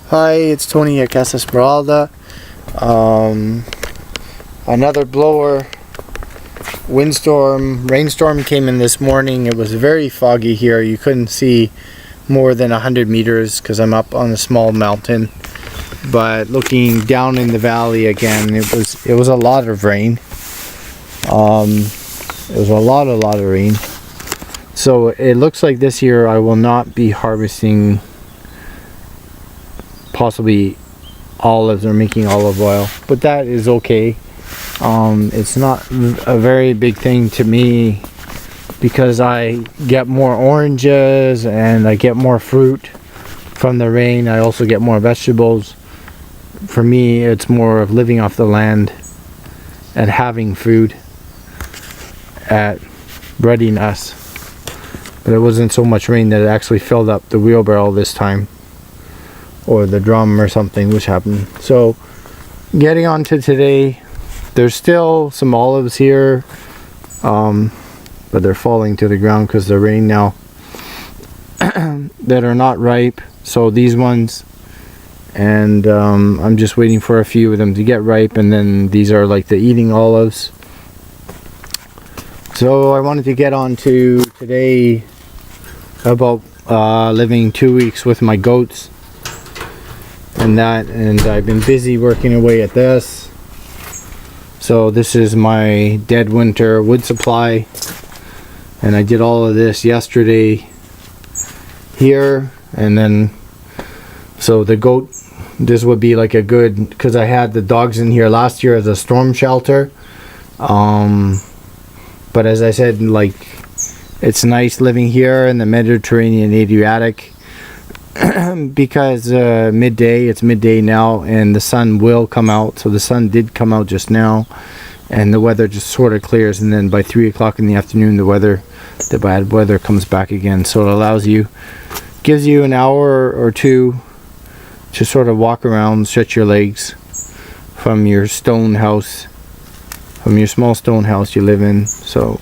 Hi, it's Tony at Casa Esmeralda. Another blower, windstorm, rainstorm came in this morning. It was very foggy here. You couldn't see more than 100 meters because I'm up on a small mountain. But looking down in the valley again, it was a lot of rain. It was a lot of rain. So it looks like this year I will not be harvesting possibly olives or making olive oil, but that is okay. It's not a very big thing to me because I get more oranges and I get more fruit from the rain. I also get more vegetables. For me, it's more of living off the land and having food at readiness. But it wasn't so much rain that it actually filled up the wheelbarrow this time, or the drum or something, which happened. So getting on to today, there's still some olives here, but they're falling to the ground because the rain now, that are not ripe. So these ones, and I'm just waiting for a few of them to get ripe, and then these are like the eating olives. So I wanted to get on to today about living 2 weeks with my goats and I've been busy working away at this. So this is my dead winter wood supply, and I did all of this yesterday here. And then so the goat, this would be like a good, because I had the dogs in here last year as a storm shelter, but as I said, like, it's nice living here in the Mediterranean Adriatic because it's midday now and the sun will come out. So the sun did come out just now and the weather just sort of clears, and then by 3 o'clock in the afternoon the bad weather comes back again. So it gives you an hour or two to sort of walk around, stretch your legs from your stone house, from your small stone house you live in. So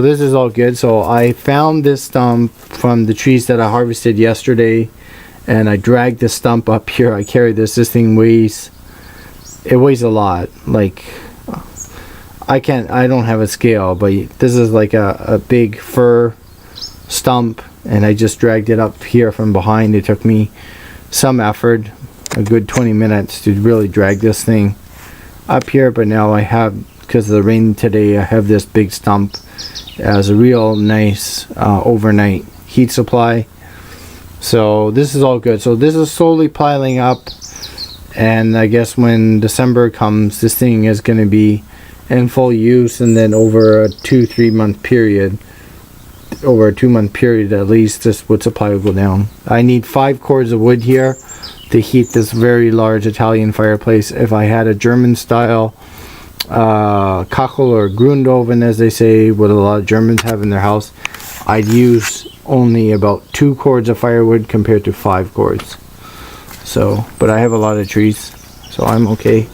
this is all good. So I found this stump from the trees that I harvested yesterday, and I dragged the stump up here. I carried this. This thing weighs a lot. Like, I don't have a scale, but this is like a big fir stump, and I just dragged it up here from behind. It took me some effort, a good 20 minutes to really drag this thing up here, but now I have, because of the rain today, I have this big stump as a real nice overnight heat supply. So this is all good. So this is slowly piling up, and I guess when December comes, this thing is going to be in full use, and then over a 2-3 month period, over a 2 month period at least, this wood supply will go down. I need 5 cords of wood here to heat this very large Italian fireplace. If I had a German style Kachel or Grundoven, as they say, what a lot of Germans have in their house, I'd use only about 2 cords of firewood compared to 5 cords. So, but I have a lot of trees, so I'm okay.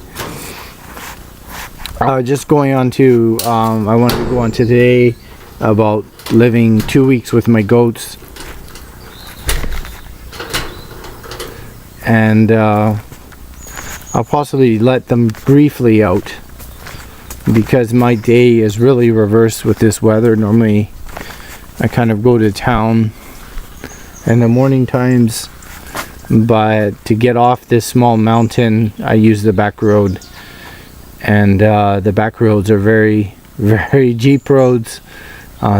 Just going on to, I wanted to go on today about living 2 weeks with my goats, and I'll possibly let them briefly out because my day is really reversed with this weather. Normally I kind of go to town in the morning times, but to get off this small mountain I use the back road, and the back roads are very, very jeep roads.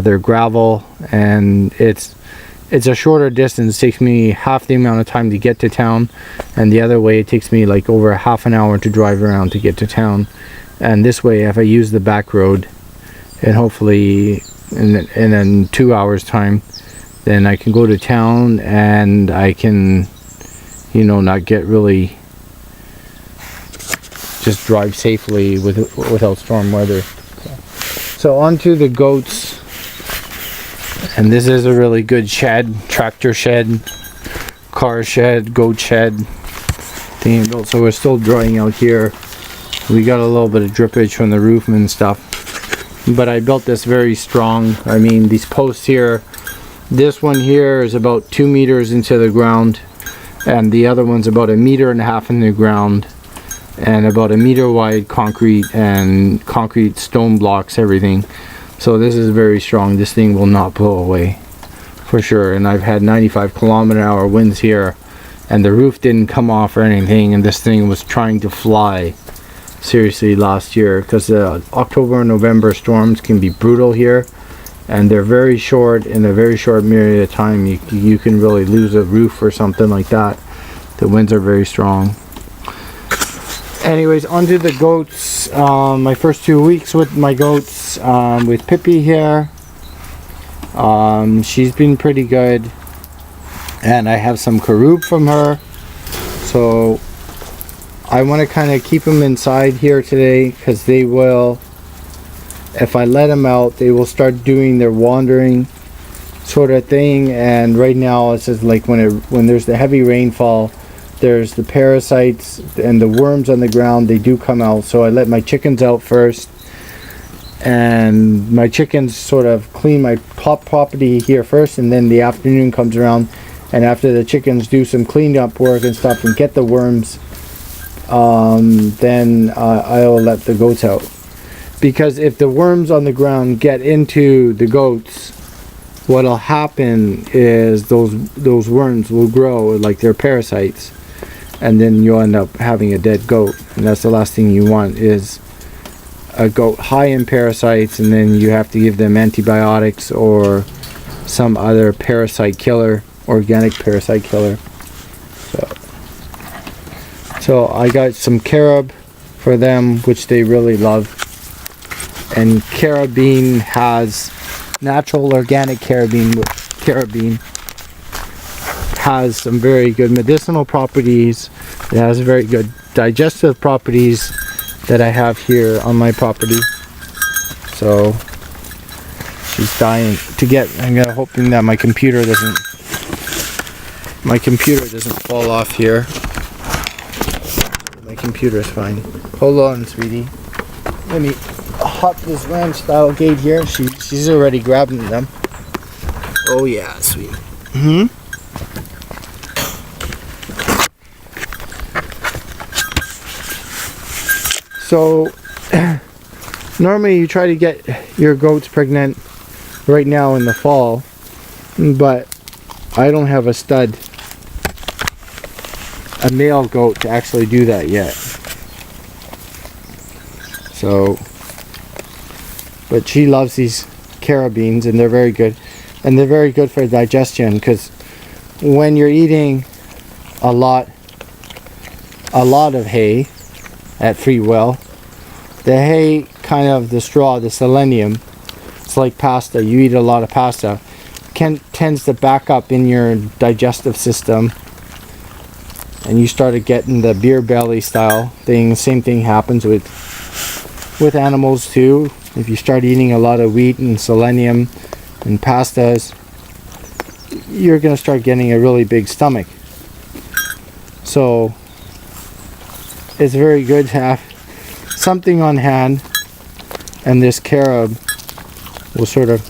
They're gravel, and it's a shorter distance. It takes me half the amount of time to get to town, and the other way it takes me like over a half an hour to drive around to get to town. And this way, if I use the back road, and hopefully in 2 hours time, then I can go to town and I can, not get really, just drive safely without storm weather. So on to the goats. And this is a really good shed, tractor shed, car shed, goat shed thing built. So we're still drying out here. We got a little bit of drippage from the roof and stuff, but I built this very strong. I mean, these posts here, this one here is about 2 meters into the ground, and the other one's about 1.5 meters in the ground, and about 1 meter wide concrete, and concrete stone blocks everything. So this is very strong. This thing will not blow away for sure. And I've had 95 km/h winds here, and the roof didn't come off or anything, and this thing was trying to fly seriously last year, because the October and November storms can be brutal here, and they're very short. In a very short period of time you can really lose a roof or something like that. The winds are very strong. Anyways, onto the goats. My first 2 weeks with my goats, with Pippi here, she's been pretty good, and I have some Karoob from her, so I want to kind of keep them inside here today, because they will, if I let them out, they will start doing their wandering sort of thing. And right now it's just like when there's the heavy rainfall, there's the parasites and the worms on the ground, they do come out. So I let my chickens out first, and my chickens sort of clean my property here first, and then the afternoon comes around, and after the chickens do some cleanup work and stuff and get the worms, then I'll let the goats out. Because if the worms on the ground get into the goats, what'll happen is those worms will grow like they're parasites, and then you'll end up having a dead goat, and that's the last thing you want, is a goat high in parasites, and then you have to give them antibiotics or some other parasite killer, organic parasite killer. So I got some carob for them, which they really love. And carabine has natural organic carabine. Carabine has some very good medicinal properties. It has very good digestive properties that I have here on my property. So she's dying to get. I'm hoping that my computer doesn't fall off here. My computer is fine. Hold on, sweetie. Let me hop this ranch style gate here. She's already grabbing them. Oh yeah, sweet. So normally you try to get your goats pregnant right now in the fall, but I don't have a stud, a male goat, to actually do that yet. So, but she loves these carabines, and they're very good, and they're very good for digestion, because when you're eating a lot of hay at free will, the hay, kind of the straw, the selenium, it's like pasta. You eat a lot of pasta, tends to back up in your digestive system, and you started getting the beer belly style thing. Same thing happens with animals too. If you start eating a lot of wheat and selenium and pastas, you're going to start getting a really big stomach. So it's very good to have something on hand, and this carob will sort of,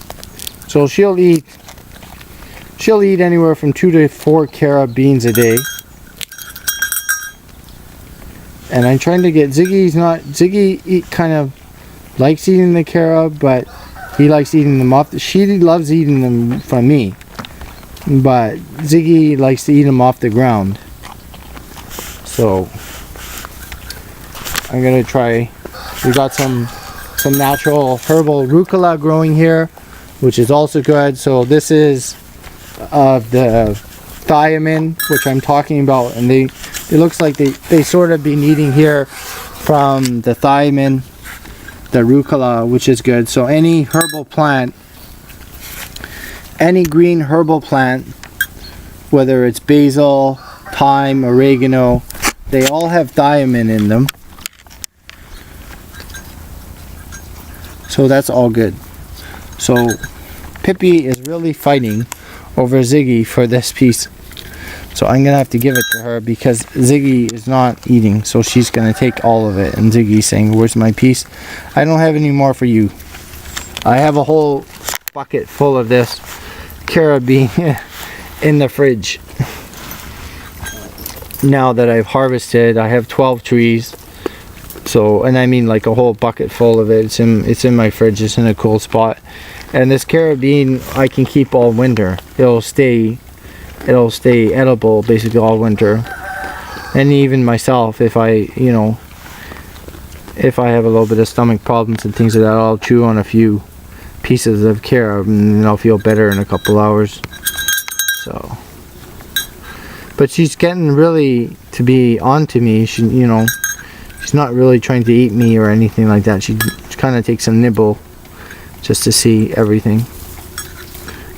so she'll eat anywhere from 2 to 4 carob beans a day. And I'm trying to get Ziggy kind of likes eating the carob, but he likes eating them off. She loves eating them from me, but Ziggy likes to eat them off the ground. So I'm gonna try. We got some natural herbal rucola growing here, which is also good. So this is the thiamine, which I'm talking about, and it looks like they sort of been eating here from the thiamine, the rucola, which is good. So any herbal plant, any green herbal plant, whether it's basil, thyme, oregano, they all have thiamine in them. So that's all good. So Pippi is really fighting over Ziggy for this piece. So I'm gonna have to give it to her, because Ziggy is not eating, so she's gonna take all of it. And Ziggy's saying, "Where's my piece? I don't have any more for you." I have a whole bucket full of this carabine in the fridge. now that I've harvested. I have 12 trees. So, and I mean like a whole bucket full of it. It's in my fridge. It's in a cool spot. And this carrot bean I can keep all winter. It'll stay edible basically all winter. And even myself, if I have a little bit of stomach problems and things like that, I'll chew on a few pieces of carrot and I'll feel better in a couple hours. So, but she's getting really to be onto me. She's not really trying to eat me or anything like that. She kind of takes a nibble just to see everything.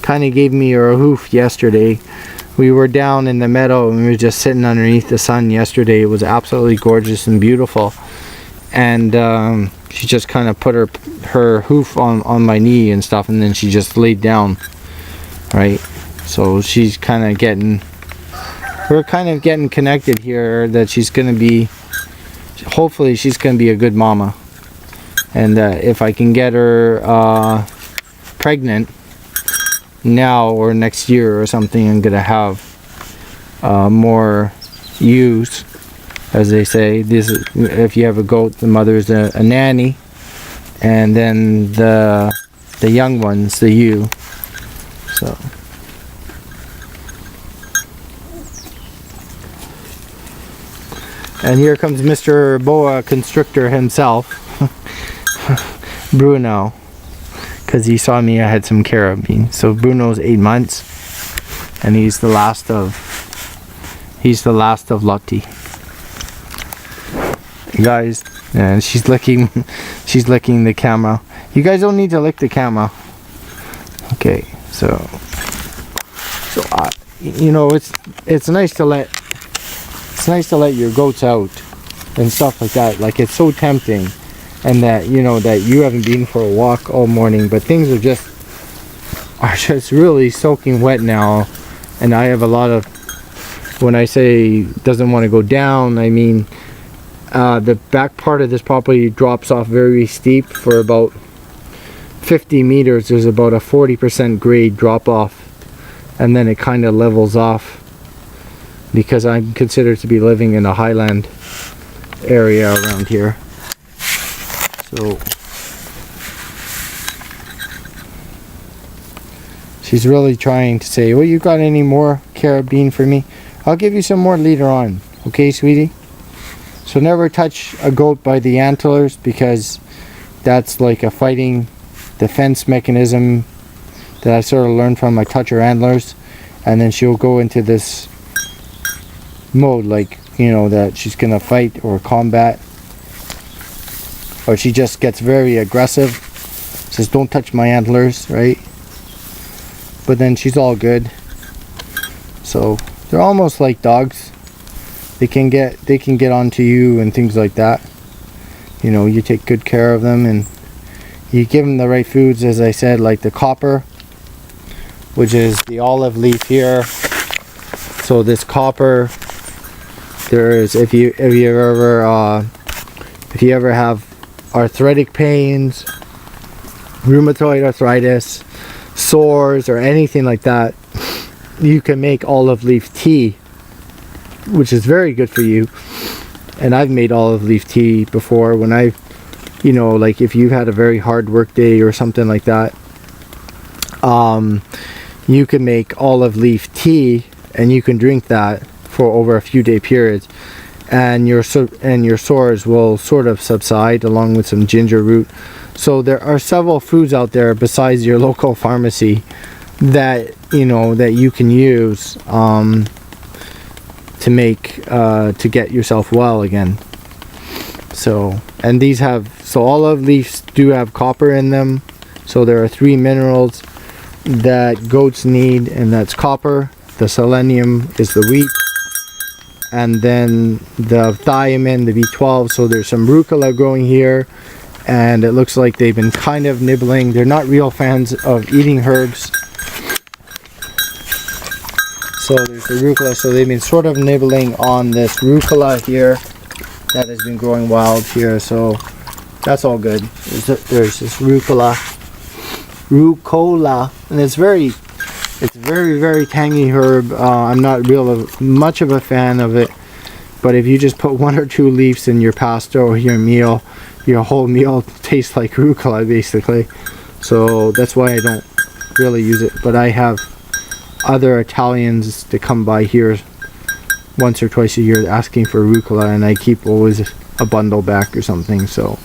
Kind of gave me her hoof yesterday. We were down in the meadow and we were just sitting underneath the sun yesterday. It was absolutely gorgeous and beautiful. And she just kind of put her hoof on my knee and stuff, and then she just laid down, right? So she's kind of getting, we're kind of getting connected here, that she's going to be, hopefully she's going to be a good mama. And if I can get her pregnant now or next year or something, I'm going to have more ewes. As they say, if you have a goat, the mother is a nanny, and then the young ones, the ewe. So, and here comes Mr. Boa Constrictor himself, Bruno, because he saw me. I had some carrot beans. So Bruno's 8 months, and he's the last of Lottie. Guys, and she's licking the camera. You guys don't need to lick the camera. Okay, so it's nice to let your goats out and stuff like that. Like, it's so tempting, and that you haven't been for a walk all morning, but things are just really soaking wet now, and I have a lot of, when I say doesn't want to go down, I mean the back part of this property drops off very steep. For about 50 meters there's about a 40% grade drop off, and then it kind of levels off, because I'm considered to be living in a highland area around here. So she's really trying to say, well, you got any more carrot bean for me? I'll give you some more later on, okay, sweetie? So never touch a goat by the antlers, because that's like a fighting defense mechanism that I sort of learned from my touch her antlers. And then she'll go into this mode, like, that she's gonna fight or combat, or she just gets very aggressive, says don't touch my antlers, right? But then she's all good. So they're almost like dogs. They can get onto you and things like that. You take good care of them and you give them the right foods, as I said, like the copper, which is the olive leaf here. So this copper, if you ever have arthritic pains, rheumatoid arthritis, sores, or anything like that, you can make olive leaf tea, which is very good for you. And I've made olive leaf tea before when like if you've had a very hard work day or something like that, you can make olive leaf tea and you can drink that for over a few day periods, and your sores will sort of subside, along with some ginger root. So there are several foods out there besides your local pharmacy that that you can use to make to get yourself well again. So, and these olive leaves do have copper in them. So there are 3 minerals that goats need, and that's copper, the selenium is the wheat, and then the thiamine, the B12. So there's some rucola growing here, and it looks like they've been kind of nibbling. They're not real fans of eating herbs. So there's the rucola, so they've been sort of nibbling on this rucola here that has been growing wild here, so that's all good. There's this rucola, and it's very very tangy herb. I'm not much of a fan of it, But if you just put 1 or 2 leaves in your pasta or your meal, your whole meal tastes like rucola basically. So that's why I don't really use it. But I have other Italians that come by here once or twice a year asking for rucola, and I keep always a bundle back or something. So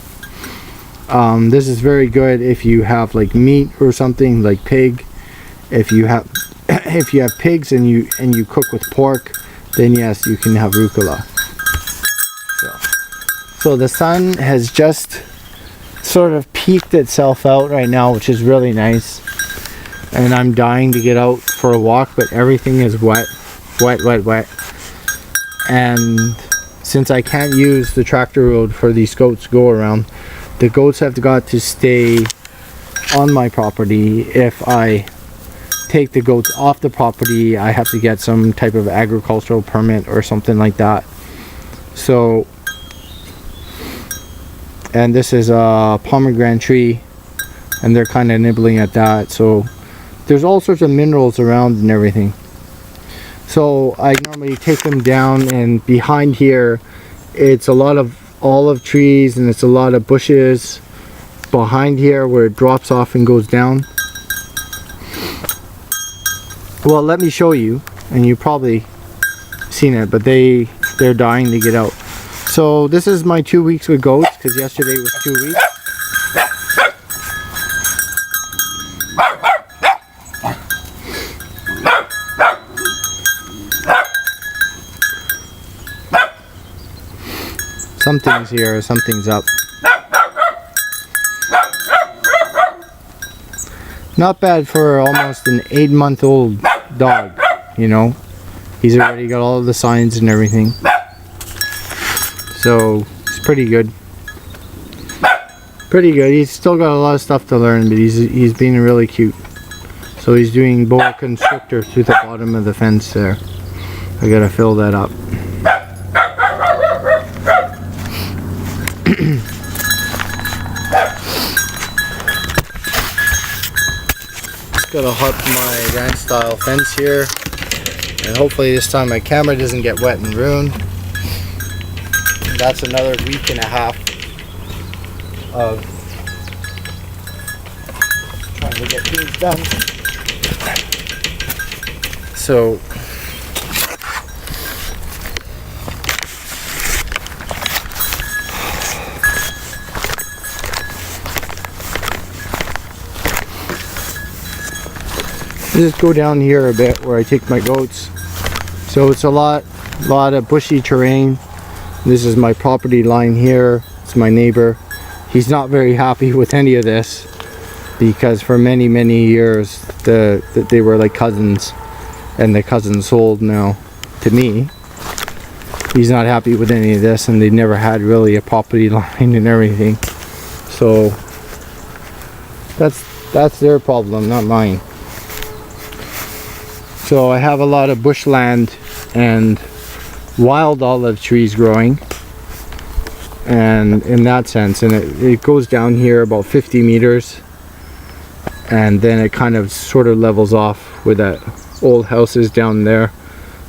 this is very good if you have like meat or something like pig. If you have pigs and you cook with pork, then yes, you can have rucola. So the sun has just sort of peeked itself out right now, which is really nice. And I'm dying to get out for a walk, but everything is wet. And since I can't use the tractor road for these goats to go around, the goats have got to stay on my property. If I take the goats off the property, I have to get some type of agricultural permit or something like that. So, and this is a pomegranate tree, and they're kind of nibbling at that. So there's all sorts of minerals around and everything. So I normally take them down, and behind here it's a lot of olive trees and it's a lot of bushes behind here where it drops off and goes down. Well, let me show you, and you probably seen it, but they're dying to get out. So this is my 2 weeks with goats, because yesterday was 2 weeks. Something's here, something's up. Not bad for almost an 8-month-old dog, you know. He's already got all of the signs and everything. So, it's pretty good. Pretty good. He's still got a lot of stuff to learn, but he's being really cute. So he's doing boa constrictor through the bottom of the fence there. I gotta fill that up. Gotta hop my ranch style fence here, and hopefully this time my camera doesn't get wet and ruined. That's another week and a half of trying to get things done. So just go down here a bit where I take my goats. So it's a lot of bushy terrain. This is my property line here. It's my neighbor. He's not very happy with any of this, because for many years they were like cousins, and the cousins sold now to me. He's not happy with any of this, and they never had really a property line and everything. So that's their problem, not mine. So I have a lot of bushland and wild olive trees growing, and in that sense, and it goes down here about 50 meters, and then it kind of sort of levels off with that old houses down there.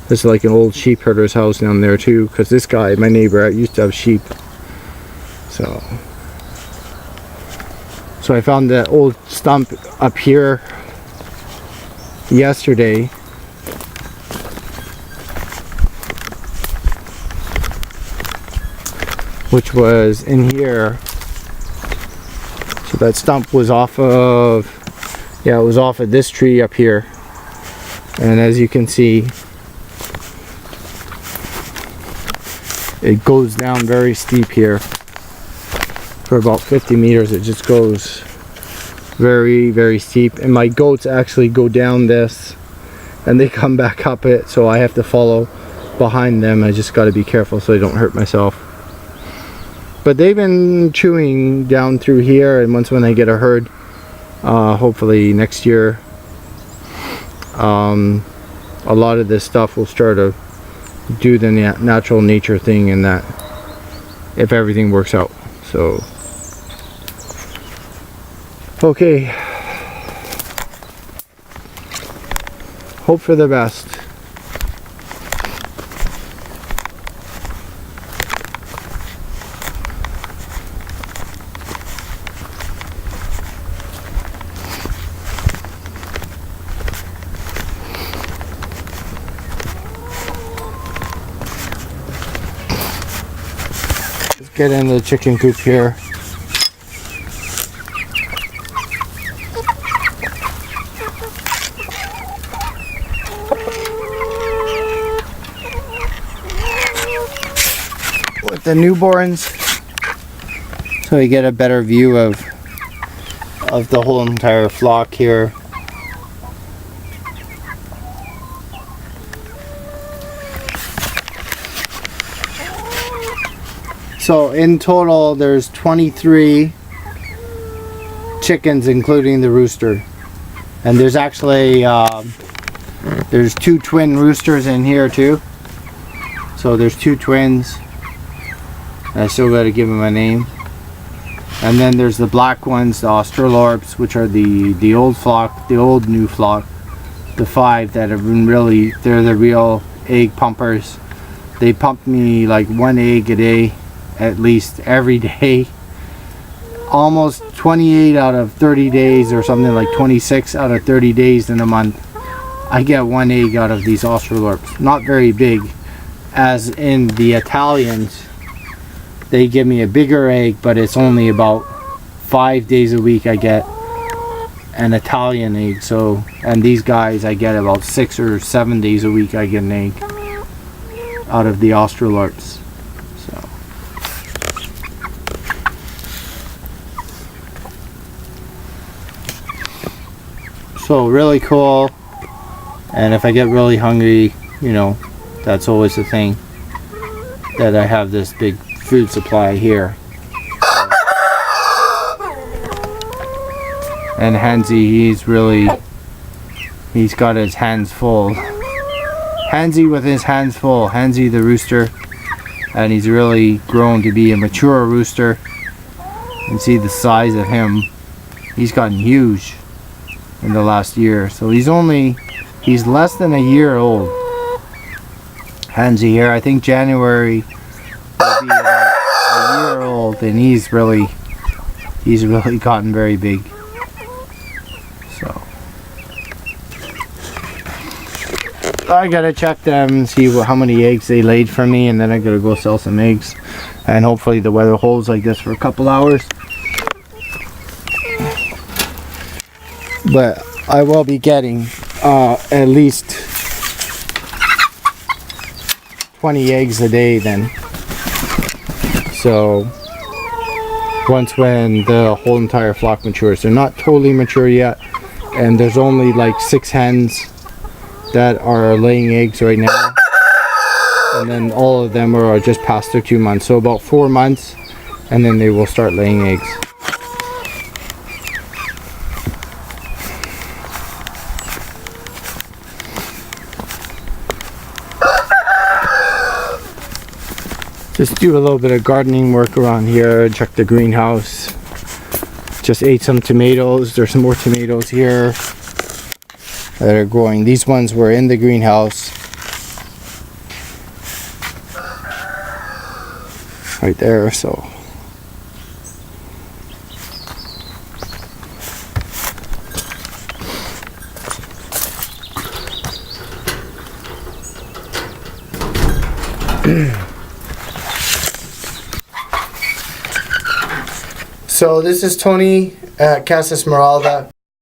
This is like an old sheep herder's house down there too, because this guy, my neighbor, used to have sheep. So I found that old stump up here yesterday. Which was in here. So that stump was off of, yeah, it was off of this tree up here. And as you can see, it goes down very steep here. For about 50 meters, it just goes very steep. And my goats actually go down this and they come back up it, so I have to follow behind them. I just got to be careful so I don't hurt myself. But they've been chewing down through here, and once when I get a herd, hopefully next year, a lot of this stuff will start to do the natural nature thing, in that if everything works out. So okay, hope for the best. get into the chicken coop here. With the newborns, so we get a better view of the whole entire flock here. So in total there's 23 chickens including the rooster, and there's actually there's 2 twin roosters in here too. So there's 2 twins. I still got to give them a name. And then there's the black ones, the Australorps, which are the old flock, the old new flock, the 5 that have been really, they're the real egg pumpers. They pump me like 1 egg a day, at least every day. Almost 28 out of 30 days, or something like 26 out of 30 days in a month, I get 1 egg out of these Australorps. Not very big, as in the Italians, they give me a bigger egg, but it's only about 5 days a week I get an Italian egg. So, and these guys I get about 6 or 7 days a week I get an egg out of the Australorps. So really cool. And if I get really hungry, you know, that's always the thing, that I have this big food supply here. And Hansy, he's got his hands full. Hansy with his hands full. Hansy the rooster. And he's really grown to be a mature rooster. You can see the size of him. He's gotten huge in the last year. So he's less than a year old. Hansy here, I think January will be about a year old, and he's really gotten very big. So I gotta check them, see how many eggs they laid for me, and then I gotta go sell some eggs, and hopefully the weather holds like this for a couple hours. But I will be getting at least 20 eggs a day then. So when the whole entire flock matures, they're not totally mature yet, and there's only like 6 hens that are laying eggs right now, and then all of them are just past their 2 months, so about 4 months, and then they will start laying eggs. Just do a little bit of gardening work around here, check the greenhouse. Just ate some tomatoes. There's some more tomatoes here that are growing. These ones were in the greenhouse. Right there, so. So this is Tony at Casa Esmeralda.